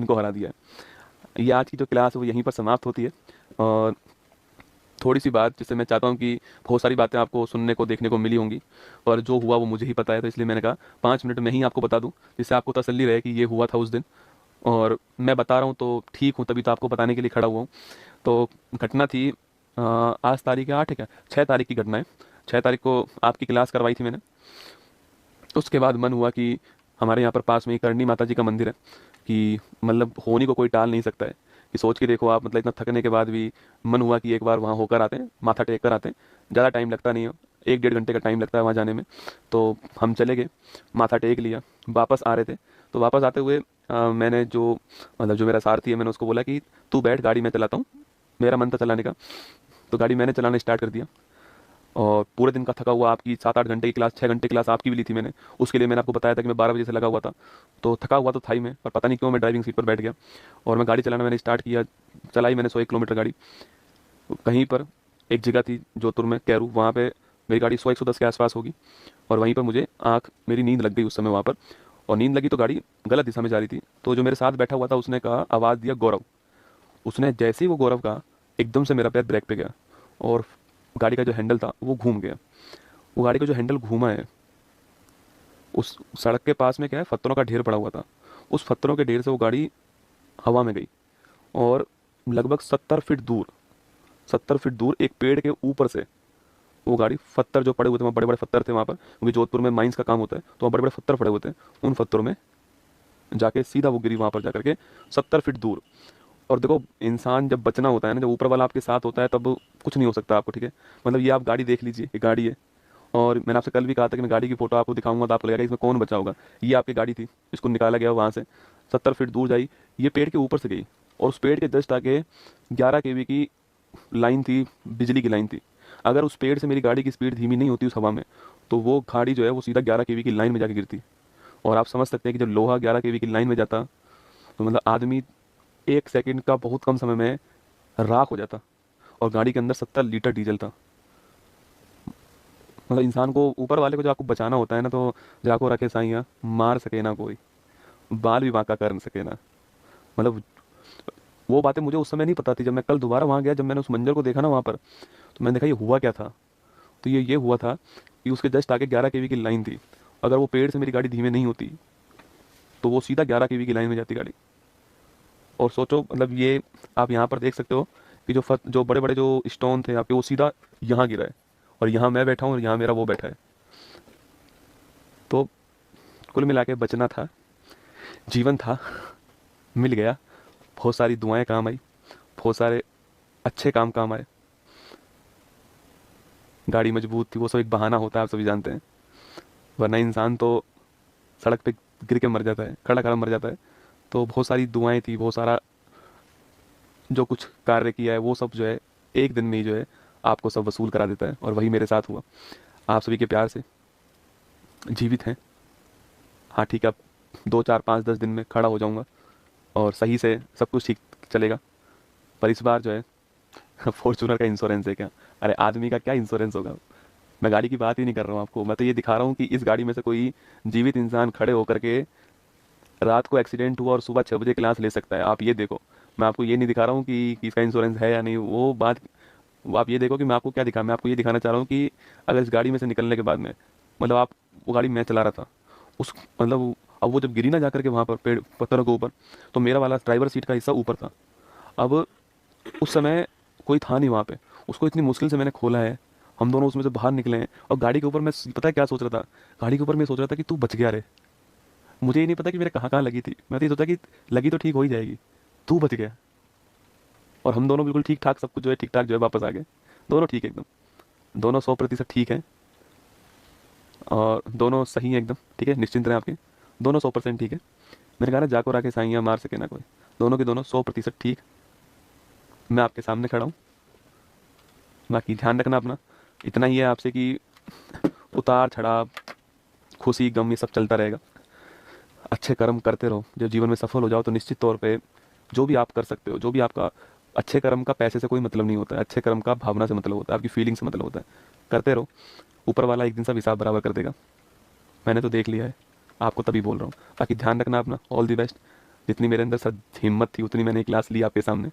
इनको हरा दिया है। ये आज की जो क्लास है वो यहीं पर समाप्त होती है। और थोड़ी सी बात जिससे मैं चाहता हूँ कि बहुत सारी बातें आपको सुनने को देखने को मिली होंगी, और जो हुआ वो मुझे ही पता है, तो इसलिए मैंने कहा 5 मिनट में ही आपको बता दूँ, जिससे आपको तसल्ली रहे कि ये हुआ था उस दिन। और मैं बता रहा हूँ तो ठीक हूँ, तभी तो आपको बताने के लिए खड़ा हुआ हूँ। तो घटना थी आज तारीख है 8 है क्या, 6 तारीख की घटना है। 6 तारीख को आपकी क्लास करवाई थी मैंने। उसके बाद मन हुआ कि हमारे यहाँ पर पास में ही करणी माता जी का मंदिर है, कि मतलब होनी को कोई टाल नहीं सकता है, कि सोच के देखो आप, मतलब इतना थकने के बाद भी मन हुआ कि एक बार वहाँ होकर आते हैं, माथा टेक कर आते हैं। ज़्यादा टाइम लगता नहीं है, 1 डेढ़ घंटे का टाइम लगता है वहाँ जाने में। तो हम चले गए, माथा टेक लिया, वापस आ रहे थे। तो वापस आते हुए मैंने जो, मतलब जो मेरा सारथी है, मैंने उसको बोला कि तू बैठ, गाड़ी मैं चलाता हूँ। मेरा मन था चलाने का, तो गाड़ी मैंने चलाना स्टार्ट कर दिया। और पूरे दिन का थका हुआ, आपकी 7 8 घंटे की क्लास, 6 घंटे क्लास आपकी भी ली थी मैंने, उसके लिए मैंने आपको बताया था कि मैं 12 बजे से लगा हुआ था। तो थका हुआ तो था ही मैं, पर पता नहीं क्यों मैं ड्राइविंग सीट पर बैठ गया और मैं गाड़ी चलाना मैंने स्टार्ट किया। चलाई मैंने 100 1 किलोमीटर गाड़ी। कहीं पर एक जगह थी जोधपुर में, कैरू, वहाँ पे मेरी गाड़ी 100 110 के आसपास होगी। और वहीं पर मुझे मेरी नींद लग गई उस समय वहाँ पर। और नींद लगी तो गाड़ी गलत दिशा में जा रही थी। तो जो मेरे साथ बैठा हुआ था उसने कहा, आवाज़ दिया गौरव। उसने जैसे ही वो गौरव कहा, एकदम से मेरा पैर ब्रेक पे गया और गाड़ी का जो हैंडल था वो घूम गया। वो गाड़ी का जो हैंडल घूमा है, उस सड़क के पास में क्या है, पत्थरों का ढेर पड़ा हुआ था। उस पत्थरों के ढेर से वो गाड़ी हवा में गई और लगभग 70 फीट दूर, 70 फीट दूर एक पेड़ के ऊपर से वो गाड़ी, पत्थर जो पड़े हुए थे वहाँ, बड़े बड़े पत्थर थे वहाँ पर, क्योंकि जोधपुर में माइंस का काम होता है, तो वहाँ बड़े बड़े पत्थर पड़े हुए थे। उन पत्थरों में जाके सीधा वो गिरी वहाँ पर जाकर के, 70 फीट दूर। और देखो, इंसान जब बचना होता है ना, जब ऊपर वाला आपके साथ होता है, तब कुछ नहीं हो सकता आपको, ठीक है। मतलब ये आप गाड़ी देख लीजिए, ये गाड़ी है। और मैंने आपसे कल भी कहा था कि मैं गाड़ी की फोटो आपको दिखाऊंगा तो आपको लगेगा इसमें कौन बचा होगा। ये आपकी गाड़ी थी, इसको निकाला गया वहाँ से, 70 फीट दूर जाई, ये पेड़ के ऊपर से गई। और उस पेड़ के जस्ट आगे 11 kV की लाइन थी, बिजली की लाइन थी। अगर उस पेड़ से मेरी गाड़ी की स्पीड धीमी नहीं होती उस हवा में, तो वो गाड़ी जो है वो सीधा 11 kV की लाइन में जाके गिरती। और आप समझ सकते हैं कि जब लोहा 11 kV की लाइन में जाता, तो मतलब आदमी 1 सेकंड का बहुत कम समय में राख हो जाता। और गाड़ी के अंदर 70 लीटर डीजल था। मतलब इंसान को, ऊपर वाले को जब आपको बचाना होता है ना, तो जाको रखे साइया, मार सके ना कोई, बाल भी बांका कर न सके ना। मतलब वो बातें मुझे उस समय नहीं पता थी। जब मैं कल दोबारा वहाँ गया, जब मैंने उस मंजर को देखा ना वहाँ पर, तो मैंने देखा ये हुआ क्या था। तो ये हुआ था कि उसके जस्ट आगे 11 kV की लाइन थी। अगर वो पेड़ से मेरी गाड़ी धीमे नहीं होती, तो वो सीधा 11 kV की लाइन में जाती गाड़ी। और सोचो, मतलब ये आप यहाँ पर देख सकते हो कि जो बड़े बड़े जो स्टोन थे आपके, वो सीधा यहाँ गिरा है। और यहाँ मैं बैठा हूँ और यहाँ मेरा वो बैठा है। तो कुल मिला के बचना था, जीवन था, मिल गया। बहुत सारी दुआएं काम आई, बहुत सारे अच्छे काम आए। गाड़ी मजबूत थी, वो सब एक बहाना होता है, आप सभी जानते हैं। वरना इंसान तो सड़क पे गिर के मर जाता है, खड़ा खड़ा मर जाता है। तो बहुत सारी दुआएं थी, बहुत सारा जो कुछ कार्य किया है वो सब जो है, एक दिन में ही जो है आपको सब वसूल करा देता है। और वही मेरे साथ हुआ। आप सभी के प्यार से जीवित हैं। हाँ ठीक है, अब 2 4 5 10 दिन में खड़ा हो जाऊंगा और सही से सब कुछ ठीक चलेगा। पर इस बार जो है फॉर्चूनर का इंश्योरेंस है क्या? अरे आदमी का क्या इंश्योरेंस होगा। मैं गाड़ी की बात ही नहीं कर रहा हूँ आपको, मैं तो ये दिखा रहा हूँ कि इस गाड़ी में से कोई जीवित इंसान खड़े होकर के रात को एक्सीडेंट हुआ और सुबह 6 बजे क्लास ले सकता है। आप ये देखो, मैं आपको ये नहीं दिखा रहा हूँ कि इसका इंश्योरेंस है या नहीं, वो बात। वो आप ये देखो कि मैं आपको क्या दिखा, मैं आपको ये दिखाना चाह रहा हूँ कि अगर इस गाड़ी में से निकलने के बाद में, मतलब आप, वो गाड़ी मैं चला रहा था, उस, मतलब अब वो जब गिरी ना जाकर के वहाँ पर पेड़ पत्थरों के ऊपर, तो मेरा वाला ड्राइवर सीट का हिस्सा ऊपर था। अब उस समय कोई था नहीं वहाँ पे, उसको इतनी मुश्किल से मैंने खोला है, हम दोनों उसमें से बाहर निकले हैं। और गाड़ी के ऊपर मैं, पता है क्या सोच रहा था? गाड़ी के ऊपर मैं सोच रहा था कि तू बच गया रे। मुझे ये नहीं पता कि मेरे कहाँ कहाँ लगी थी, मैं तो ये सोचा कि लगी तो ठीक हो ही जाएगी, तू बच गया। और हम दोनों बिल्कुल ठीक ठाक, सब कुछ जो है ठीक ठाक जो है वापस आ गए। दोनों ठीक है एकदम, दोनों 100% ठीक हैं। और दोनों सही हैं एकदम, ठीक है, निश्चिंत रहें आपके, दोनों 100% ठीक है। मैंने कहा ना, जाको राखे साइयाँ मार सके ना कोई। दोनों के दोनों 100% ठीक। मैं आपके सामने खड़ा हूँ। बाकी ध्यान रखना अपना, इतना ही है आपसे कि उतार चढ़ाव, खुशी गम, ये सब चलता रहेगा। अच्छे कर्म करते रहो, जब जीवन में सफल हो जाओ तो निश्चित तौर पे जो भी आप कर सकते हो, जो भी आपका, अच्छे कर्म का पैसे से कोई मतलब नहीं होता है, अच्छे कर्म का भावना से मतलब होता है, आपकी फीलिंग से मतलब होता है। करते रहो, ऊपर वाला एक दिन सब हिसाब बराबर कर देगा। मैंने तो देख लिया है, आपको तभी बोल रहा हूँ। बाकी ध्यान रखना अपना, ऑल दी बेस्ट। जितनी मेरे अंदर सर हिम्मत थी उतनी मैंने क्लास ली आपके सामने।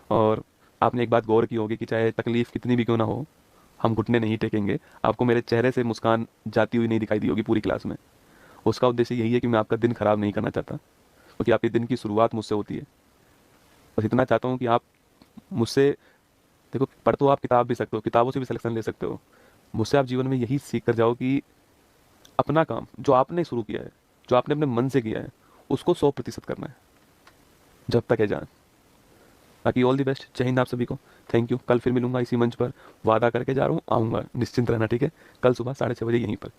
और आपने एक बात गौर की होगी कि चाहे तकलीफ़ कितनी भी क्यों ना हो, हम घुटने नहीं टेकेंगे। आपको मेरे चेहरे से मुस्कान जाती हुई नहीं दिखाई दी होगी पूरी क्लास में। उसका उद्देश्य यही है कि मैं आपका दिन खराब नहीं करना चाहता, क्योंकि आपके दिन की शुरुआत मुझसे होती है। बस इतना चाहता हूँ कि आप मुझसे, देखो पढ़ तो आप किताब भी सकते हो, किताबों से भी सिलेक्शन ले सकते हो। मुझसे आप जीवन में यही सीख कर जाओ कि अपना काम जो आपने शुरू किया है, जो आपने अपने मन से किया है, उसको 100% करना है जब तक है जान। बाकी ऑल दी बेस्ट, जय हिंद आप सभी को। Thank you. कल फिर मिलूंगा इसी मंच पर, वादा करके जा रहा हूँ, आऊँगा, निश्चिंत रहना, ठीक है। कल सुबह 6:30 बजे यहीं पर।